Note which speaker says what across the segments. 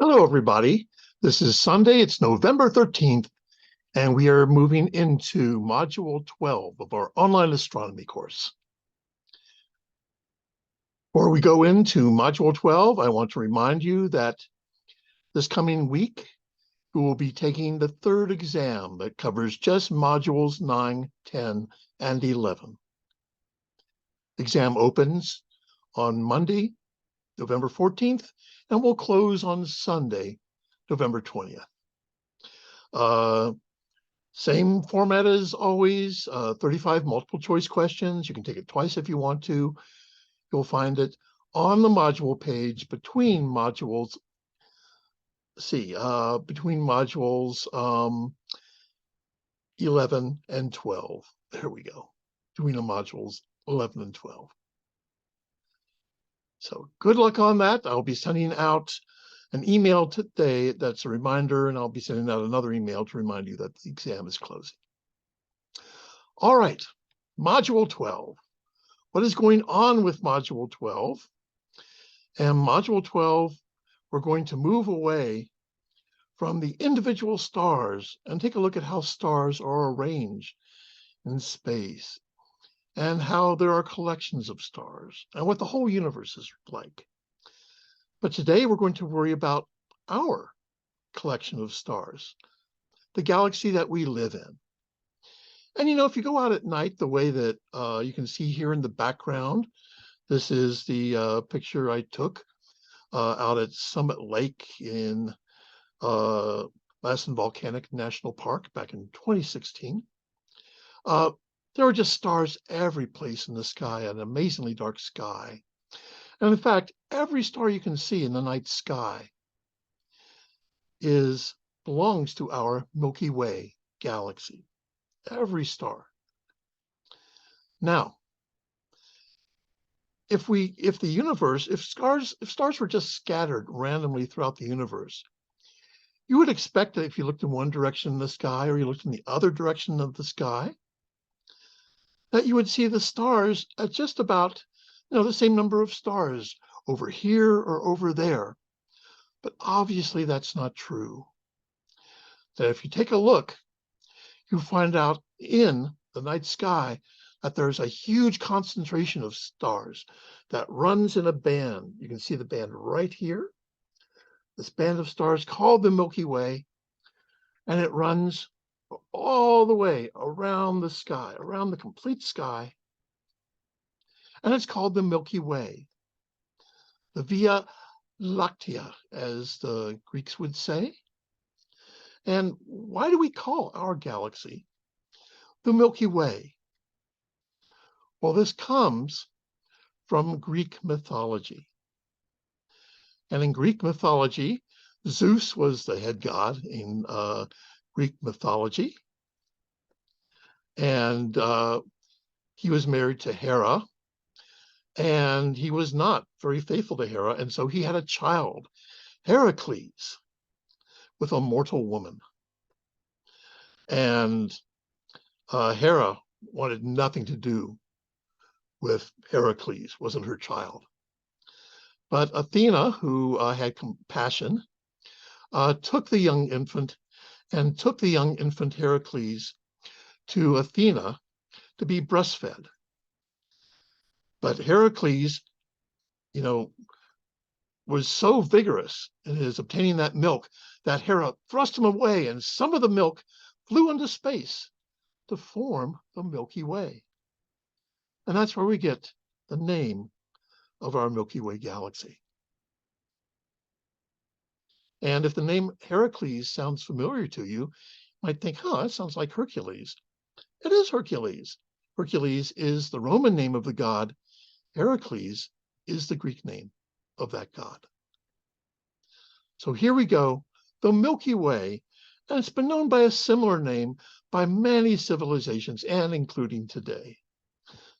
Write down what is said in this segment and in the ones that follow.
Speaker 1: Hello, everybody. This is Sunday. It's November 13th, and we are moving into Module 12 of our online astronomy course. Before we go into Module 12, I want to remind you that this coming week, we will be taking the third exam that covers just Modules 9, 10, and 11. The exam opens on Monday, November 14th, and will close on Sunday, November 20th. Same format as always, 35 multiple choice questions. You can take it twice if you want to. You'll find it on the module page between modules, between modules 11 and 12. There we go, between the modules 11 and 12. So good luck on that. I'll be sending out an email today that's a reminder, and I'll be sending out another email to remind you that the exam is closing. All right, Module 12. What is going on with Module 12? And Module 12, we're going to move away from the individual stars and take a look at how stars are arranged in space and how there are collections of stars and what the whole universe is like. But today we're going to worry about our collection of stars, the galaxy that we live in. And if you go out at night, the way that you can see here in the background, this is the picture I took out at Summit Lake in Lassen Volcanic National Park back in 2016. There were just stars every place in the sky, an amazingly dark sky. And in fact, every star you can see in the night sky belongs to our Milky Way galaxy. Every star. Now, if stars were just scattered randomly throughout the universe, you would expect that if you looked in one direction in the sky or you looked in the other direction of the sky, that you would see the stars at just about, the same number of stars over here or over there. But obviously that's not true. That if you take a look, you find out in the night sky that there's a huge concentration of stars that runs in a band. You can see the band right here. This band of stars called the Milky Way, and it runs all the way around the sky, around the complete sky, and it's called the Milky Way, the Via Lactea, as the Greeks would say. And why do we call our galaxy the Milky Way? Well, this comes from Greek mythology. And in Greek mythology, Zeus was the head god in Greek mythology. And he was married to Hera. And he was not very faithful to Hera. And so he had a child, Heracles, with a mortal woman. And Hera wanted nothing to do with Heracles, wasn't her child. But Athena, who had compassion, took the young infant Heracles to Athena to be breastfed. But Heracles, was so vigorous in his obtaining that milk that Hera thrust him away, and some of the milk flew into space to form the Milky Way. And that's where we get the name of our Milky Way galaxy. And if the name Heracles sounds familiar to you, you might think, that sounds like Hercules. It is Hercules. Hercules is the Roman name of the god. Heracles is the Greek name of that god. So here we go, the Milky Way, and it's been known by a similar name by many civilizations, and including today.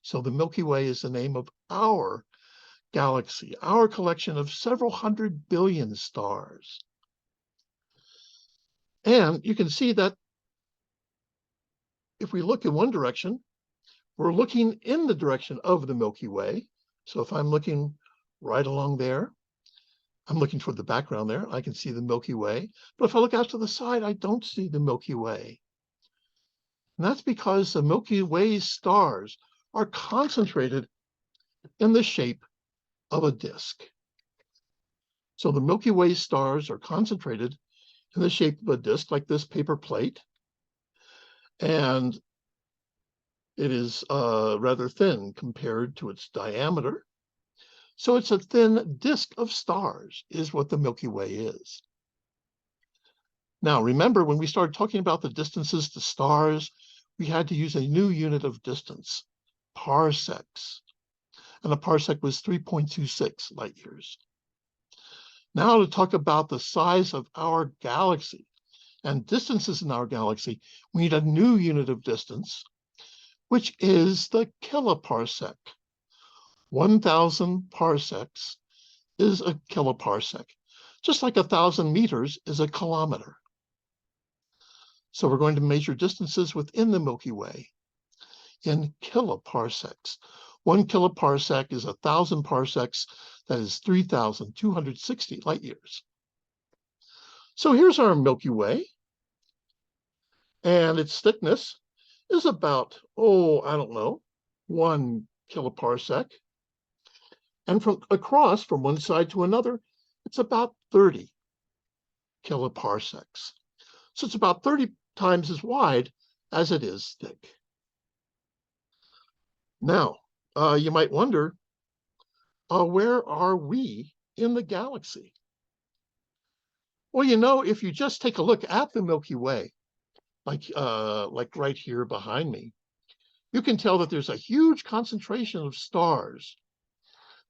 Speaker 1: So the Milky Way is the name of our galaxy, our collection of several 100 billion stars. And you can see that if we look in one direction, we're looking in the direction of the Milky Way. So if I'm looking right along there, I'm looking toward the background there. I can see the Milky Way. But if I look out to the side, I don't see the Milky Way. And that's because the Milky Way stars are concentrated in the shape of a disk. So the Milky Way stars are concentrated in the shape of a disk, like this paper plate. And it is rather thin compared to its diameter. So it's a thin disk of stars is what the Milky Way is. Now, remember, when we started talking about the distances to stars, we had to use a new unit of distance, parsecs. And a parsec was 3.26 light years. Now to talk about the size of our galaxy and distances in our galaxy, we need a new unit of distance, which is the kiloparsec. 1,000 parsecs is a kiloparsec, just like 1,000 meters is a kilometer. So we're going to measure distances within the Milky Way in kiloparsecs. 1 kiloparsec is 1,000 parsecs. That is 3,260 light years. So here's our Milky Way. And its thickness is about, I don't know, 1 kiloparsec. And from across, from one side to another, it's about 30 kiloparsecs. So it's about 30 times as wide as it is thick. Now, you might wonder, where are we in the galaxy? Well, you know, if you just take a look at the Milky Way, like right here behind me, you can tell that there's a huge concentration of stars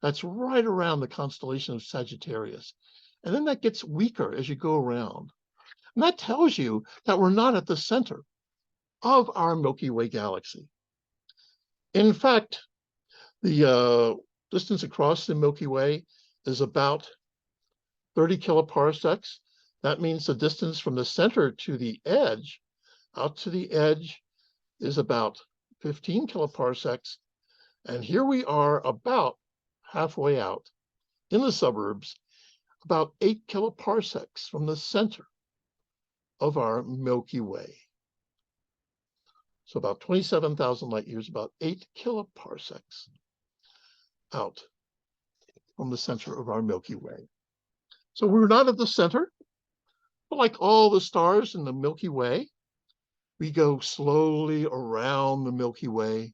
Speaker 1: that's right around the constellation of Sagittarius. And then that gets weaker as you go around. And that tells you that we're not at the center of our Milky Way galaxy. In fact, the distance across the Milky Way is about 30 kiloparsecs. That means the distance from the center to the edge, out to the edge, is about 15 kiloparsecs. And here we are about halfway out in the suburbs, about 8 kiloparsecs from the center of our Milky Way. So about 27,000 light years, about 8 kiloparsecs out from the center of our Milky Way. So we're not at the center, but like all the stars in the Milky Way, we go slowly around the Milky Way.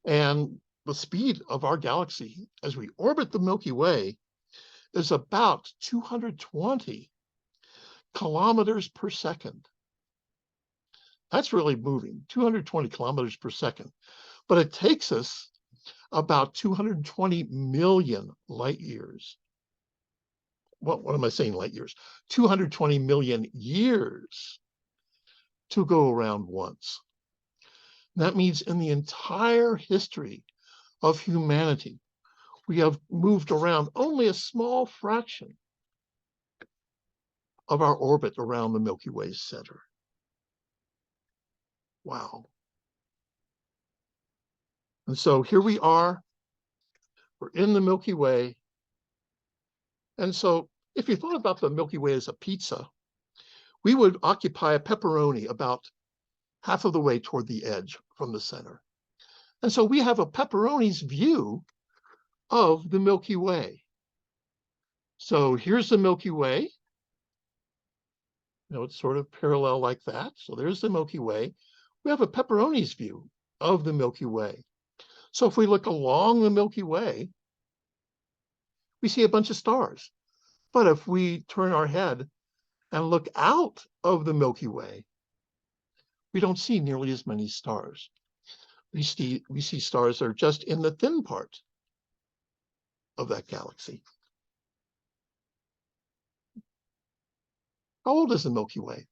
Speaker 1: And the speed of our galaxy as we orbit the Milky Way is about 220 kilometers per second. That's really moving, 220 kilometers per second. But it takes us about 220 million light years. What am I saying, light years? 220 million years to go around once. And that means in the entire history of humanity, we have moved around only a small fraction of our orbit around the Milky Way's center. Wow. And so here we are, we're in the Milky Way. And so if you thought about the Milky Way as a pizza, we would occupy a pepperoni about half of the way toward the edge from the center. And so we have a pepperoni's view of the Milky Way. So here's the Milky Way. You know, it's sort of parallel like that. So there's the Milky Way. We have a pepperoni's view of the Milky Way. So if we look along the Milky Way, we see a bunch of stars. But if we turn our head and look out of the Milky Way, we don't see nearly as many stars. We see stars that are just in the thin part of that galaxy. How old is the Milky Way?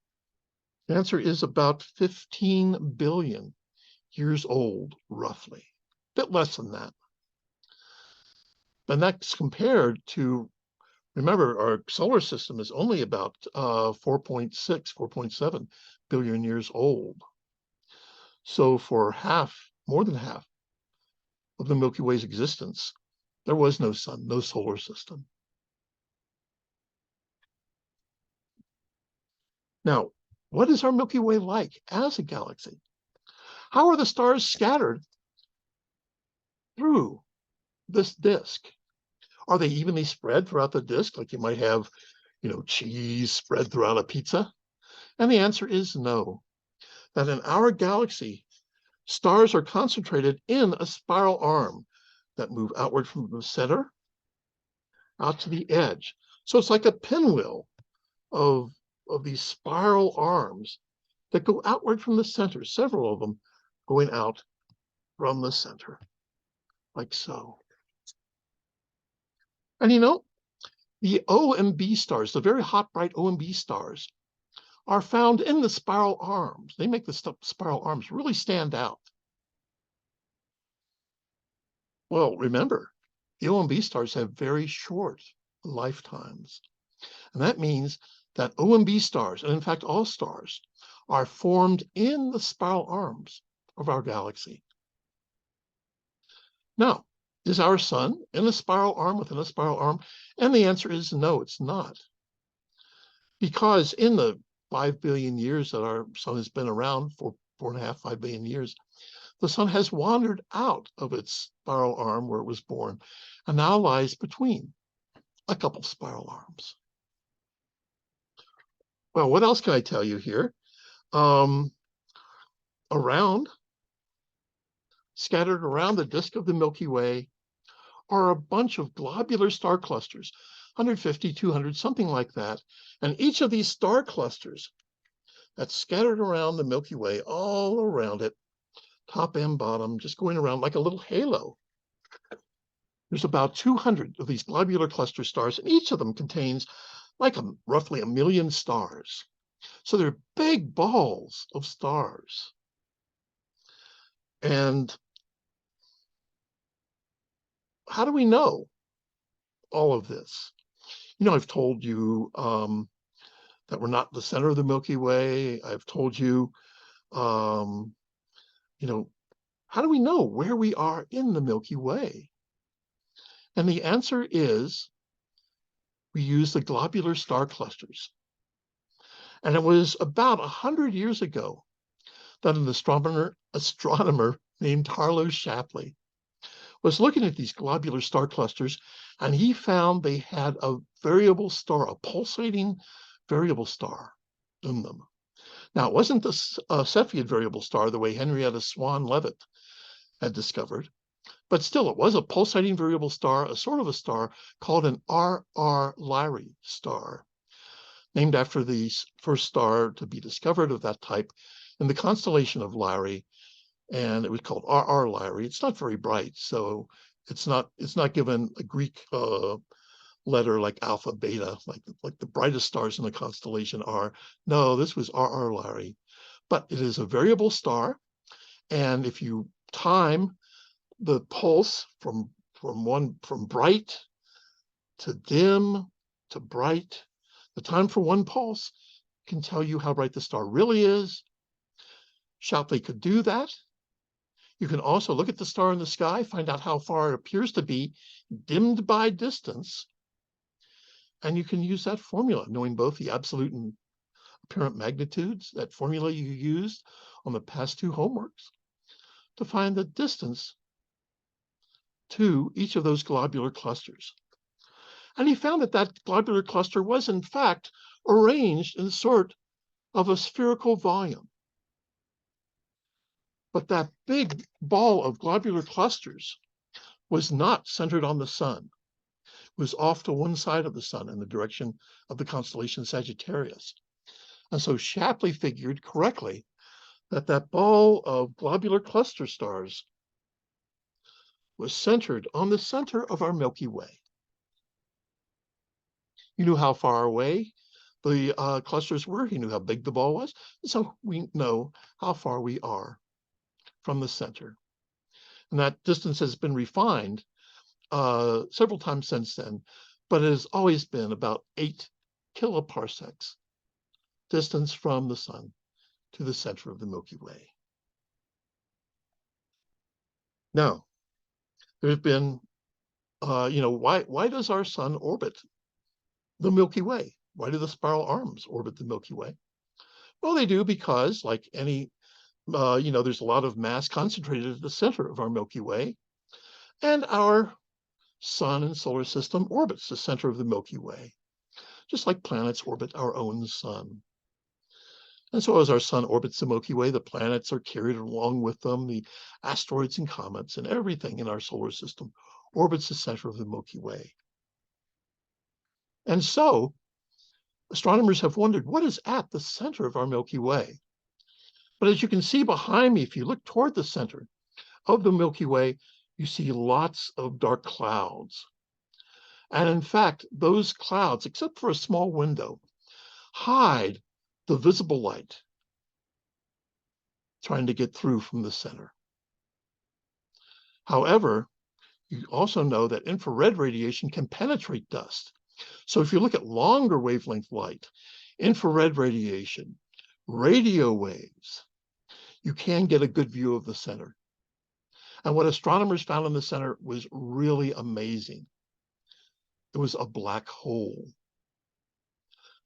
Speaker 1: The answer is about 15 billion years old, roughly. A bit less than that. And that's compared to, remember, our solar system is only about 4.6, 4.7 billion years old. So for half, more than half of the Milky Way's existence, There was no sun, no solar system. Now, what is our Milky Way like as a galaxy? How are the stars scattered through this disk? Are they evenly spread throughout the disk, like you might have, cheese spread throughout a pizza? And the answer is no. That in our galaxy, stars are concentrated in a spiral arm that move outward from the center out to the edge. So it's like a pinwheel of these spiral arms that go outward from the center, several of them going out from the center, like so. And the O and B stars, the very hot, bright O and B stars, are found in the spiral arms. They make the spiral arms really stand out. Well, remember, the O and B stars have very short lifetimes. And that means that O and B stars, and in fact all stars, are formed in the spiral arms of our galaxy. Now, is our sun in a spiral arm within a spiral arm? And the answer is no, it's not. Because in the 5 billion years that our sun has been around, for 4.5, 5 billion years, the sun has wandered out of its spiral arm where it was born and now lies between a couple spiral arms. Well, what else can I tell you here? Scattered around the disk of the Milky Way are a bunch of globular star clusters, 150, 200, something like that. And each of these star clusters that's scattered around the Milky Way, all around it, top and bottom, just going around like a little halo. There's about 200 of these globular cluster stars, and each of them contains like roughly 1 million stars. So they're big balls of stars. And how do we know all of this? I've told you that we're not the center of the Milky Way. I've told you, how do we know where we are in the Milky Way? And the answer is we use the globular star clusters. And it was about 100 years ago that an astronomer named Harlow Shapley was looking at these globular star clusters, and he found they had a variable star, a pulsating variable star in them. Now, it wasn't the Cepheid variable star the way Henrietta Swan Leavitt had discovered, but still it was a pulsating variable star, a sort of a star called an RR Lyrae star, named after the first star to be discovered of that type in the constellation of Lyrae, and it was called RR Lyrae. It's not very bright, so it's not given a Greek letter like alpha, beta, like the brightest stars in the constellation are. No, this was RR Lyrae, but it is a variable star, and if you time the pulse from bright to dim to bright, the time for one pulse can tell you how bright the star really is. Shapley could do that. You can also look at the star in the sky, find out how far it appears to be dimmed by distance. And you can use that formula, knowing both the absolute and apparent magnitudes, that formula you used on the past two homeworks, to find the distance to each of those globular clusters. And he found that that globular cluster was, in fact, arranged in sort of a spherical volume. But that big ball of globular clusters was not centered on the sun. It was off to one side of the sun in the direction of the constellation Sagittarius. And so Shapley figured correctly that that ball of globular cluster stars was centered on the center of our Milky Way. He knew how far away the clusters were. He knew how big the ball was. So we know how far we are from the center. And that distance has been refined several times since then, but it has always been about 8 kiloparsecs distance from the sun to the center of the Milky Way. Now, there's been why does our sun orbit the Milky Way? Why do the spiral arms orbit the Milky Way? Well, they do because, like any, there's a lot of mass concentrated at the center of our Milky Way, and our sun and solar system orbits the center of the Milky Way, just like planets orbit our own sun. And so as our sun orbits the Milky Way, the planets are carried along with them, the asteroids and comets and everything in our solar system orbits the center of the Milky Way. And so astronomers have wondered, what is at the center of our Milky Way? But as you can see behind me, if you look toward the center of the Milky Way, you see lots of dark clouds. And in fact, those clouds, except for a small window, hide the visible light trying to get through from the center. However, you also know that infrared radiation can penetrate dust. So if you look at longer wavelength light, infrared radiation, radio waves, you can get a good view of the center. And what astronomers found in the center was really amazing. It was a black hole.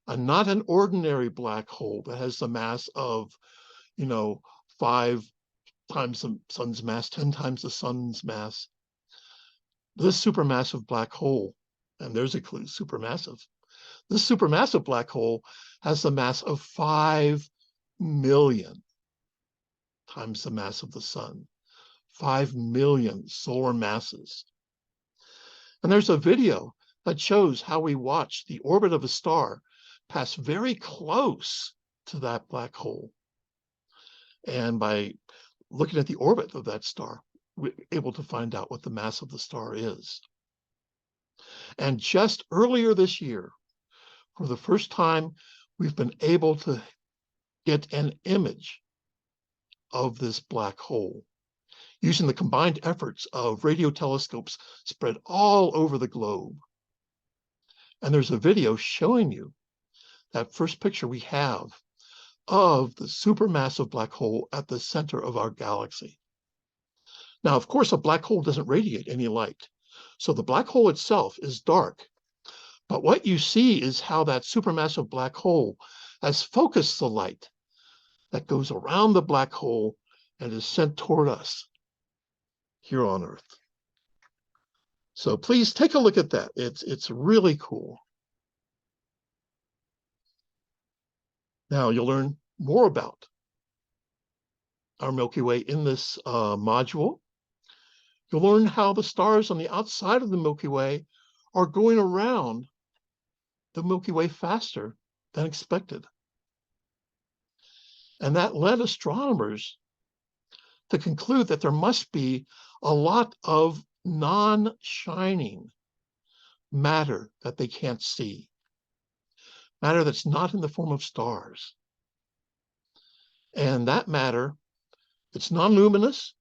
Speaker 1: And not an ordinary black hole that has the mass of, 5 times the sun's mass, 10 times the sun's mass. This supermassive black hole, and there's a clue, supermassive. This supermassive black hole has the mass of 5 million times the mass of the sun. 5 million solar masses. And there's a video that shows how we watch the orbit of a star pass very close to that black hole. And by looking at the orbit of that star, we're able to find out what the mass of the star is. And just earlier this year, for the first time, we've been able to get an image of this black hole using the combined efforts of radio telescopes spread all over the globe. And there's a video showing you that first picture we have of the supermassive black hole at the center of our galaxy. Now, of course, a black hole doesn't radiate any light, so the black hole itself is dark. But what you see is how that supermassive black hole has focused the light that goes around the black hole and is sent toward us here on Earth. So please take a look at that. It's really cool. Now you'll learn more about our Milky Way in this module. You'll learn how the stars on the outside of the Milky Way are going around the Milky Way faster than expected. And that led astronomers to conclude that there must be a lot of non-shining matter that they can't see, matter that's not in the form of stars. And that matter, it's non-luminous,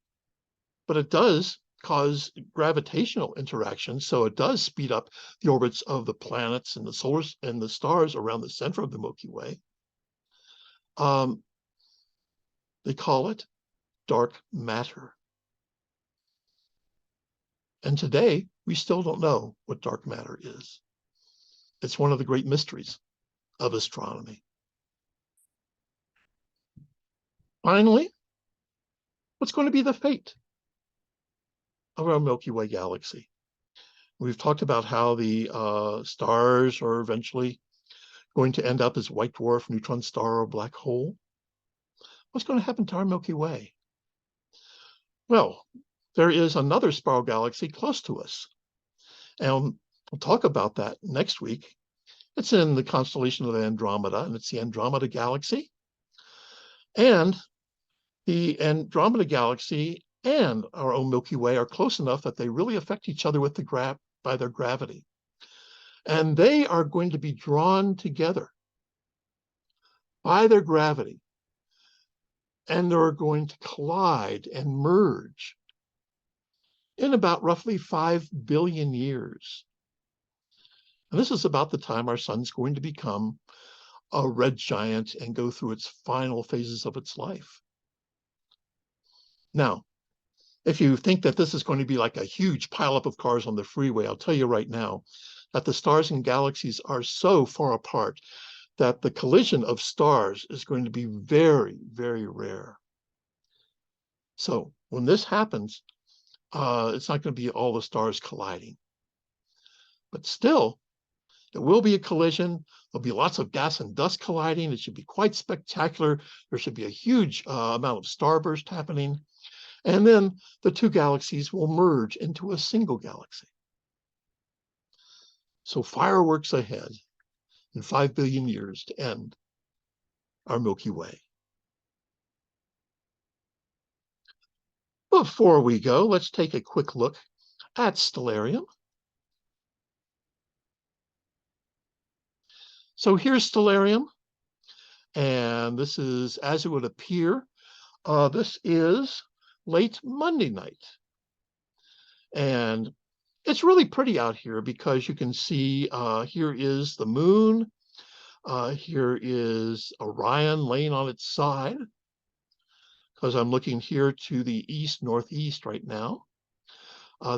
Speaker 1: but it does cause gravitational interactions. So it does speed up the orbits of the planets and the solars and the stars around the center of the Milky Way. They call it dark matter. And today, we still don't know what dark matter is. It's one of the great mysteries of astronomy. Finally, what's going to be the fate of our Milky Way galaxy? We've talked about how the stars are eventually going to end up as white dwarf, neutron star, or black hole. What's going to happen to our Milky Way? Well, there is another spiral galaxy close to us. And we'll talk about that next week. It's in the constellation of Andromeda, and it's the Andromeda Galaxy. And the Andromeda Galaxy and our own Milky Way are close enough that they really affect each other with by their gravity. And they are going to be drawn together by their gravity. And they're going to collide and merge in about roughly 5 billion years. And this is about the time our sun's going to become a red giant and go through its final phases of its life. Now, If you think that this is going to be like a huge pileup of cars on the freeway, I'll tell you right now that the stars and galaxies are so far apart that the collision of stars is going to be very, very rare. So when this happens, it's not going to be all the stars colliding. But still, there will be a collision. There'll be lots of gas and dust colliding. It should be quite spectacular. There should be a huge amount of starburst happening. And then the two galaxies will merge into a single galaxy. So fireworks ahead in 5 billion years to end our Milky Way. Before we go, let's take a quick look at Stellarium. So here's Stellarium, and this is as it would appear. This is late Monday night. And it's really pretty out here because you can see here is the moon. Here is Orion laying on its side, because I'm looking here to the east, northeast right now.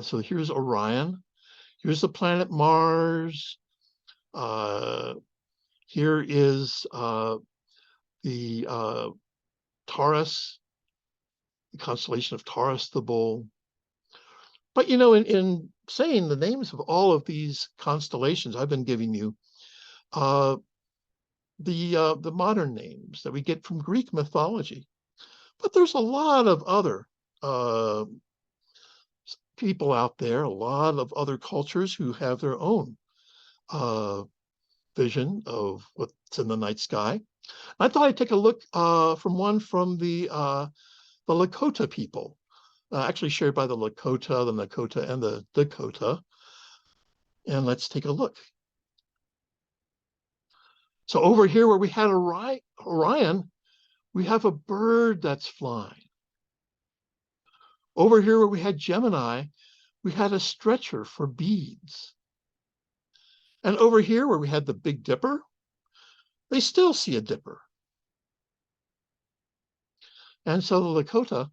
Speaker 1: So here's Orion. Here's the planet Mars. Here is the Taurus, the constellation of Taurus the Bull. But you know, in saying the names of all of these constellations I've been giving you, the modern names that we get from Greek mythology. But there's a lot of other people out there, a lot of other cultures who have their own vision of what's in the night sky. I thought I'd take a look from one from the Lakota people, actually shared by the Lakota, and the Dakota. And let's take a look. So over here where we had Orion, we have a bird that's flying. Over here where we had Gemini, we had a stretcher for beads. And over here where we had the Big Dipper, they still see a dipper. And so the Lakota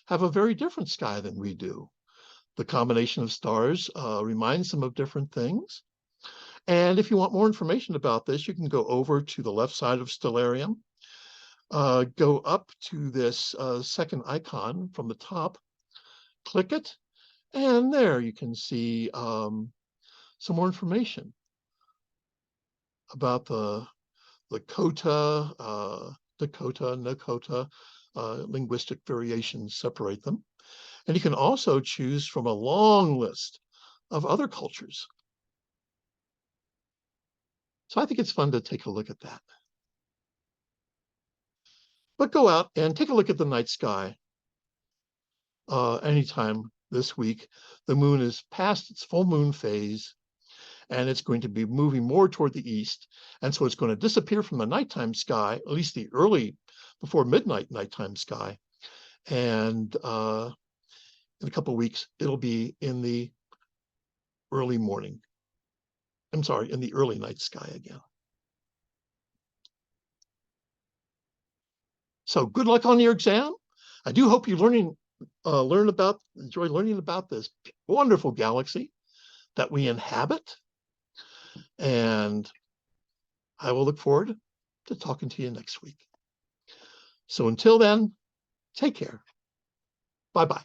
Speaker 1: have a very different sky than we do. The combination of stars reminds them of different things. And if you want more information about this, you can go over to the left side of Stellarium, go up to this second icon from the top, click it, and there you can see some more information about the Lakota, Dakota, Nakota, linguistic variations separate them. And you can also choose from a long list of other cultures. So I think it's fun to take a look at that. But go out and take a look at the night sky anytime this week. The moon is past its full moon phase, and it's going to be moving more toward the east. And so it's going to disappear from the nighttime sky, at least the early, before midnight nighttime sky. And in a couple of weeks, it'll be in the early morning. I'm sorry, in the early night sky again. So good luck on your exam. I do hope you enjoy learning about this wonderful galaxy that we inhabit. And I will look forward to talking to you next week. So until then, take care. Bye-bye.